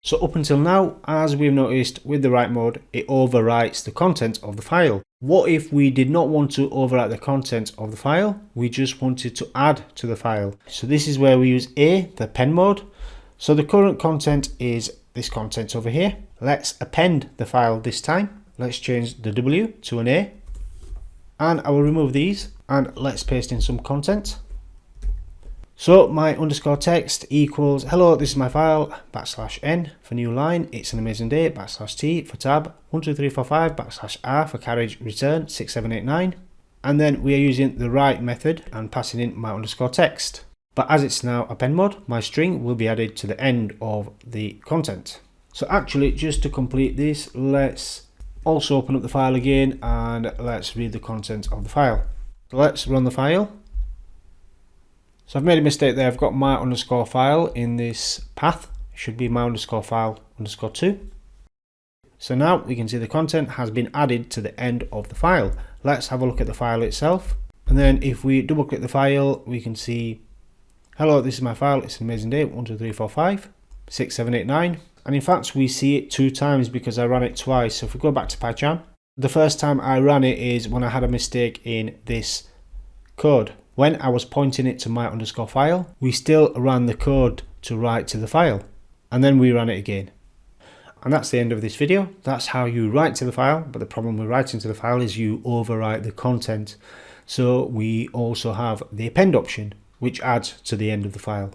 So up until now, as we've noticed with the write mode, it overwrites the content of the file. What if we did not want to overwrite the content of the file? We just wanted to add to the file. So this is where we use the append mode. So the current content is this content over here. Let's append the file this time. Let's change the W to an A. And I will remove these and let's paste in some content. So my underscore text equals hello, this is my file, /n for new line, it's an amazing day, /t for tab, 12345 /r for carriage return 6789. And then we are using the write method and passing in my underscore text. But as it's now append mode, my string will be added to the end of the content. So actually, just to complete this, let's also open up the file again and let's read the content of the file. So let's run the file. So I've made a mistake there. I've got my underscore file in this path. It should be my underscore file underscore 2. So now we can see the content has been added to the end of the file. Let's have a look at the file itself. And then if we double click the file, we can see, hello, this is my file. It's an amazing day, 12345 6789. And in fact, we see it 2 times because I ran it twice. So if we go back to PyCharm, the first time I ran it is when I had a mistake in this code. When I was pointing it to my underscore file, we still ran the code to write to the file, and then we ran it again. And that's the end of this video. That's how you write to the file, but the problem with writing to the file is you overwrite the content. So we also have the append option, which adds to the end of the file.